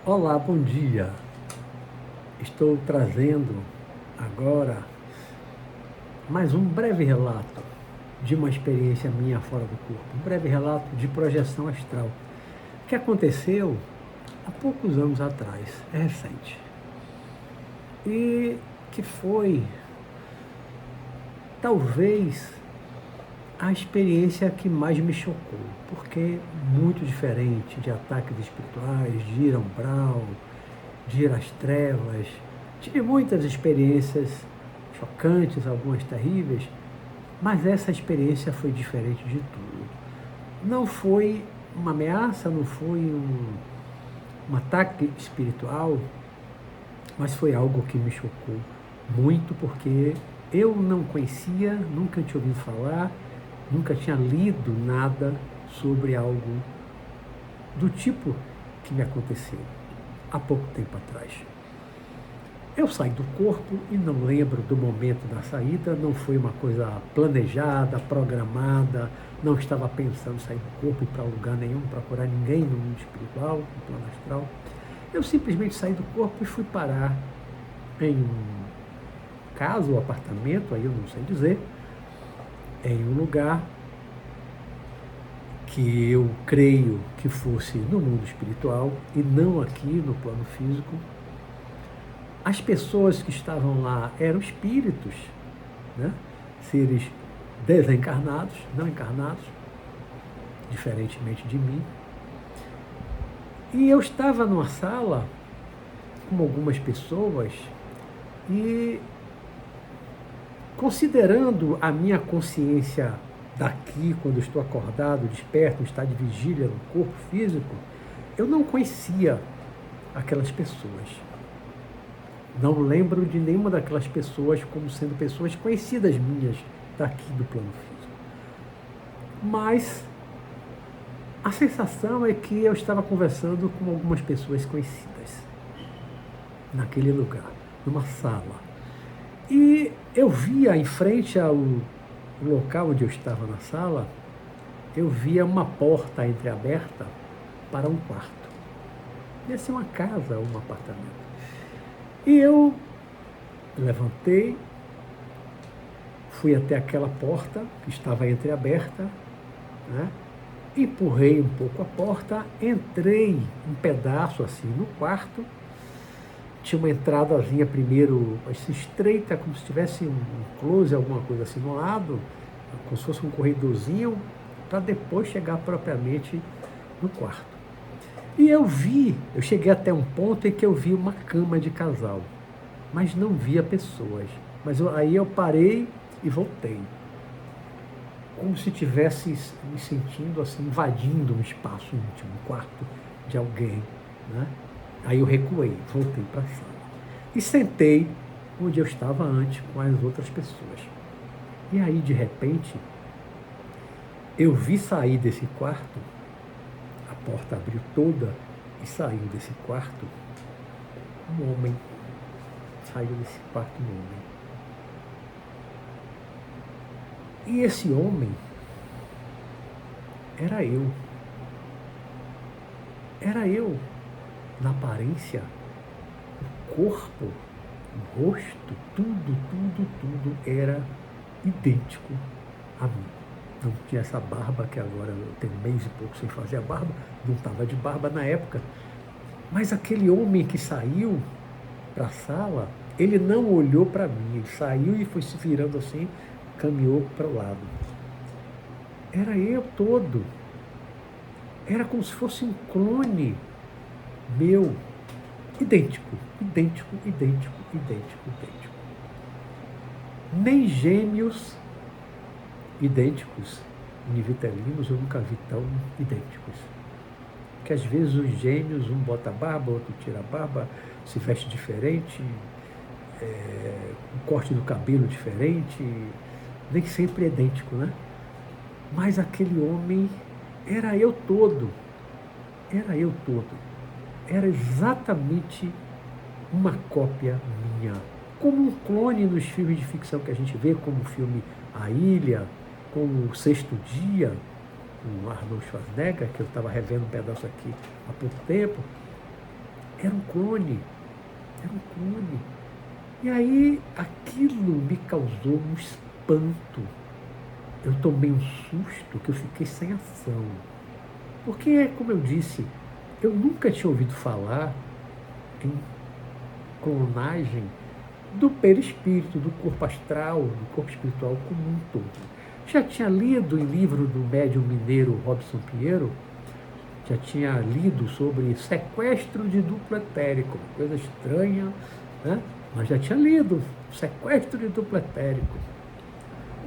Olá, bom dia. Estou trazendo agora mais um breve relato de uma experiência minha fora do corpo. Um breve relato de projeção astral que aconteceu há poucos anos atrás, é recente. E que foi, talvez, a experiência que mais me chocou, porque muito diferente de ataques espirituais, de ir umbral, de ir às trevas. Tive muitas experiências chocantes, algumas terríveis, mas essa experiência foi diferente de tudo. Não foi uma ameaça, não foi um ataque espiritual, mas foi algo que me chocou muito, porque eu não conhecia, nunca tinha ouvido falar, nunca tinha lido nada sobre algo do tipo que me aconteceu há pouco tempo atrás. Eu saí do corpo e não lembro do momento da saída, não foi uma coisa planejada, programada, não estava pensando em sair do corpo e ir para lugar nenhum, procurar ninguém no mundo espiritual, no plano astral. Eu simplesmente saí do corpo e fui parar em um casa ou apartamento, aí eu não sei dizer, em um lugar que eu creio que fosse no mundo espiritual e não aqui no plano físico. As pessoas que estavam lá eram espíritos, né? Seres desencarnados, não encarnados, diferentemente de mim. E eu estava numa sala com algumas pessoas e, considerando a minha consciência daqui, quando eu estou acordado, desperto, em estado de vigília no corpo físico, eu não conhecia aquelas pessoas. Não lembro de nenhuma daquelas pessoas como sendo pessoas conhecidas minhas daqui do plano físico. Mas a sensação é que eu estava conversando com algumas pessoas conhecidas naquele lugar, numa sala. E eu via em frente ao local onde eu estava na sala, eu via uma porta entreaberta para um quarto. Devia ser uma casa ou um apartamento. E eu levantei, fui até aquela porta que estava entreaberta, né? Empurrei um pouco a porta, entrei um pedaço assim no quarto. Tinha uma entradazinha primeiro, assim, estreita, como se tivesse um close, alguma coisa assim no lado, como se fosse um corredorzinho, para depois chegar propriamente no quarto. E eu cheguei até um ponto em que eu vi uma cama de casal, mas não via pessoas. Aí eu parei e voltei, como se estivesse me sentindo assim, invadindo um espaço íntimo, um quarto de alguém, né? Aí eu recuei, voltei para a sala e sentei onde eu estava antes com as outras pessoas. E aí, de repente, eu vi sair desse quarto, a porta abriu toda e saiu desse quarto um homem. Saiu desse quarto um homem. E esse homem era eu. Era eu, na aparência, o corpo, o rosto, tudo era idêntico a mim. Não tinha essa barba, que agora eu tenho um mês e pouco sem fazer a barba, não estava de barba na época. Mas aquele homem que saiu para a sala, ele não olhou para mim, ele saiu e foi se virando assim, caminhou para o lado. Era eu todo. Era como se fosse um clone meu, idêntico. Nem gêmeos idênticos, univitelinos, eu nunca vi tão idênticos. Porque às vezes os gêmeos, um bota a barba, outro tira a barba, se veste diferente, um corte do cabelo diferente, nem sempre é idêntico, né? Mas aquele homem era eu todo. Era exatamente uma cópia minha. Como um clone nos filmes de ficção que a gente vê, como o filme A Ilha, como O Sexto Dia, com Arnold Schwarzenegger, que eu estava revendo um pedaço aqui há pouco tempo. Era um clone, era um clone. E aí aquilo me causou um espanto. Eu tomei um susto que eu fiquei sem ação. Porque, como eu disse, eu nunca tinha ouvido falar em clonagem do perispírito, do corpo astral, do corpo espiritual como um todo. Já tinha lido em livro do médium mineiro Robson Pinheiro, já tinha lido sobre sequestro de duplo etérico, coisa estranha, né? Mas já tinha lido sequestro de duplo etérico.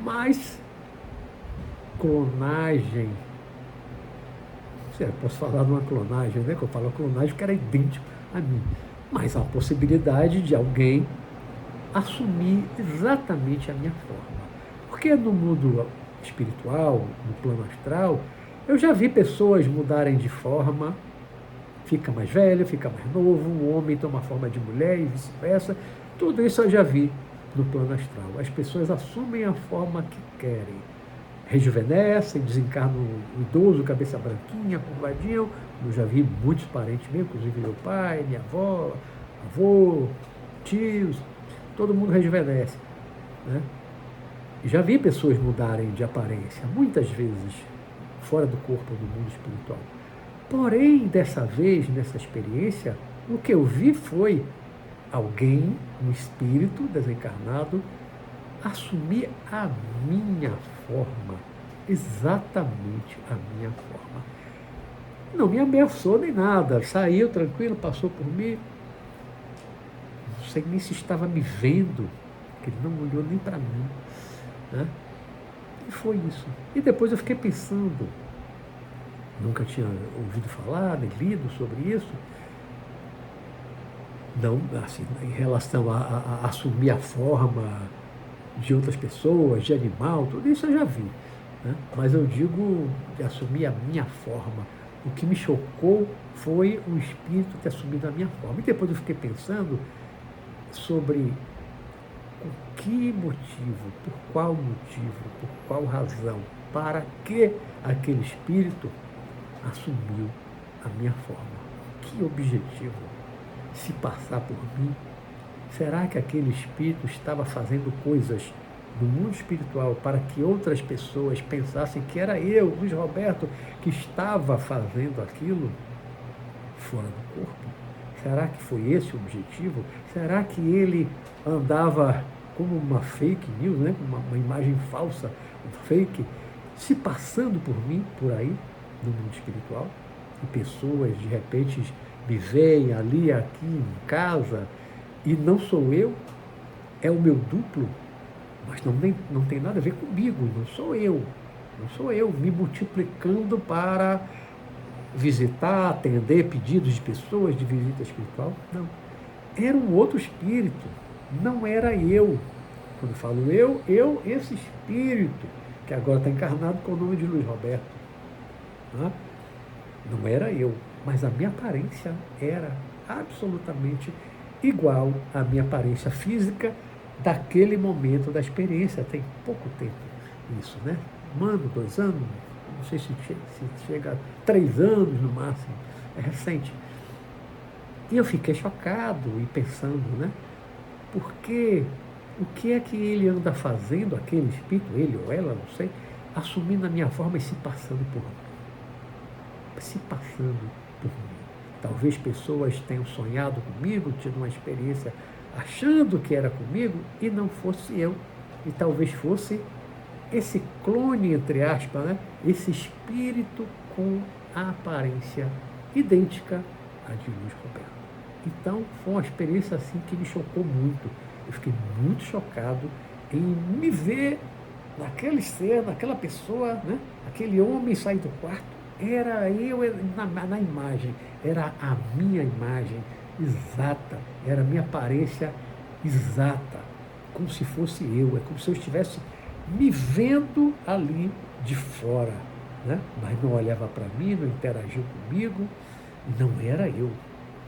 Mas clonagem, eu posso falar de uma clonagem, né? Que eu falo clonagem que era idêntico a mim. Mas há a possibilidade de alguém assumir exatamente a minha forma. Porque no mundo espiritual, no plano astral, eu já vi pessoas mudarem de forma, fica mais velho, fica mais novo, um homem toma forma de mulher e vice-versa. Tudo isso eu já vi no plano astral. As pessoas assumem a forma que querem. Rejuvenescem, desencarnam o idoso, cabeça branquinha, curvadinho. Eu já vi muitos parentes meus, inclusive meu pai, minha avó, avô, tios, todo mundo rejuvenesce, né? E já vi pessoas mudarem de aparência, muitas vezes, fora do corpo do mundo espiritual. Porém, dessa vez, nessa experiência, o que eu vi foi alguém, um espírito desencarnado, assumir a minha forma, exatamente a minha forma. Não me ameaçou nem nada, saiu tranquilo, passou por mim, não sei nem se estava me vendo, porque ele não olhou nem para mim, né? E foi isso. E depois eu fiquei pensando, nunca tinha ouvido falar, nem lido sobre isso, não, assim, em relação a assumir a forma de outras pessoas, de animal, tudo isso eu já vi, né? Mas eu digo de assumir a minha forma. O que me chocou foi o espírito ter assumido a minha forma. E depois eu fiquei pensando sobre por que motivo, por qual motivo, por qual razão, para que aquele espírito assumiu a minha forma. Que objetivo? Se passar por mim? Será que aquele espírito estava fazendo coisas no mundo espiritual para que outras pessoas pensassem que era eu, Luiz Roberto, que estava fazendo aquilo fora do corpo? Será que foi esse o objetivo? Será que ele andava como uma fake news, né? Uma imagem falsa, um fake, se passando por mim, por aí, no mundo espiritual? E pessoas, de repente, me veem ali, aqui, em casa, e não sou eu, é o meu duplo, mas não tem nada a ver comigo, não sou eu me multiplicando para visitar, atender pedidos de pessoas de visita espiritual. Não, era um outro espírito, não era eu. Quando eu falo esse espírito, que agora está encarnado com o nome de Luiz Roberto, né? Não era eu, mas a minha aparência era absolutamente igual à minha aparência física daquele momento da experiência. Tem pouco tempo isso, né? 1 ano, 2 anos, não sei se chega a 3 anos no máximo, é recente. E eu fiquei chocado e pensando, né? Porque o que é que ele anda fazendo, aquele espírito, ele ou ela, não sei, assumindo a minha forma e se passando por mim? Se passando por mim. Talvez pessoas tenham sonhado comigo, tido uma experiência achando que era comigo e não fosse eu. E talvez fosse esse clone, entre aspas, né? Esse espírito com a aparência idêntica à de Luiz Roberto. Então, foi uma experiência assim que me chocou muito. Eu fiquei muito chocado em me ver naquele ser, naquela pessoa, né? Aquele homem sair do quarto. Era eu na imagem, era a minha imagem exata, era a minha aparência exata, como se fosse eu, é como se eu estivesse me vendo ali de fora, né? Mas não olhava para mim, não interagiu comigo, não era eu,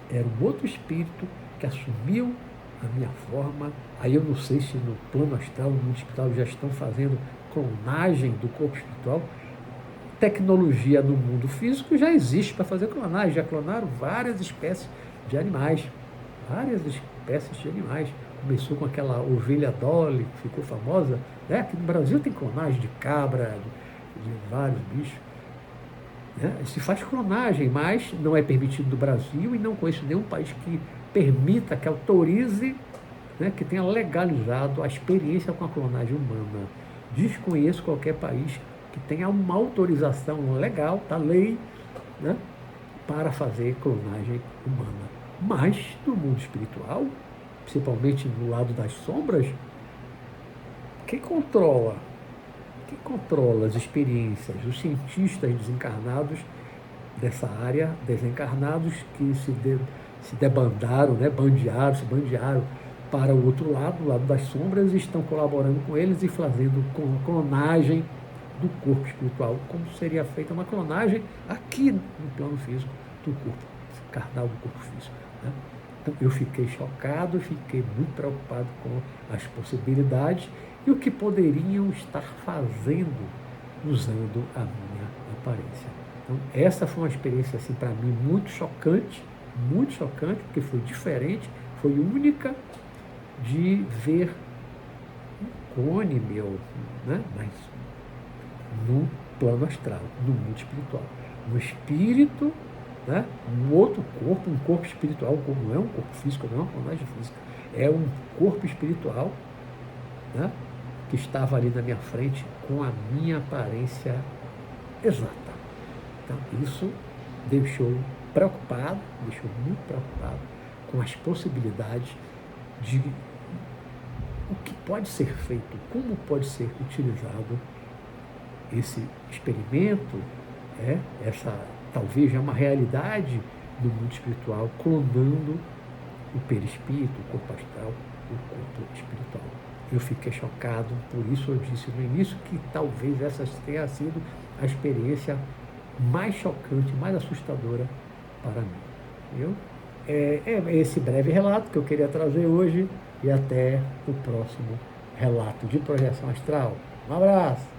era um outro espírito que assumiu a minha forma. Aí eu não sei se no plano astral, no mundo espiritual, já estão fazendo clonagem do corpo espiritual. tecnologia no mundo físico já existe para fazer clonagem. Já clonaram várias espécies de animais. Várias espécies de animais. Começou com aquela ovelha Dolly, que ficou famosa. Né? Aqui no Brasil tem clonagem de cabra, de vários bichos. Né? Se faz clonagem, mas não é permitido no Brasil e não conheço nenhum país que permita, que autorize, né, que tenha legalizado a experiência com a clonagem humana. Desconheço qualquer país que tenha uma autorização legal, da lei, né, para fazer clonagem humana. Mas no mundo espiritual, principalmente no lado das sombras, quem controla? Quem controla as experiências? Os cientistas desencarnados dessa área, desencarnados que se debandaram, né, se bandearam para o outro lado, o lado das sombras, e estão colaborando com eles e fazendo clonagem do corpo espiritual, como seria feita uma clonagem aqui no plano físico do corpo carnal, do corpo físico. Né? Então eu fiquei chocado, fiquei muito preocupado com as possibilidades e o que poderiam estar fazendo usando a minha aparência. Então essa foi uma experiência assim para mim muito chocante, porque foi diferente, foi única, de ver um clone meu, né? Mas no plano astral, no mundo espiritual. Um espírito, né? Um outro corpo, um corpo espiritual, não é um corpo físico, não é uma clonagem física, é um corpo espiritual, né? Que estava ali na minha frente com a minha aparência exata. Então, isso deixou preocupado, deixou muito preocupado com as possibilidades de o que pode ser feito, como pode ser utilizado esse experimento, essa talvez já uma realidade do mundo espiritual, clonando o perispírito, o corpo astral, o corpo espiritual. Eu fiquei chocado, por isso eu disse no início que talvez essa tenha sido a experiência mais chocante, mais assustadora para mim. É esse breve relato que eu queria trazer hoje e até o próximo relato de projeção astral. Um abraço!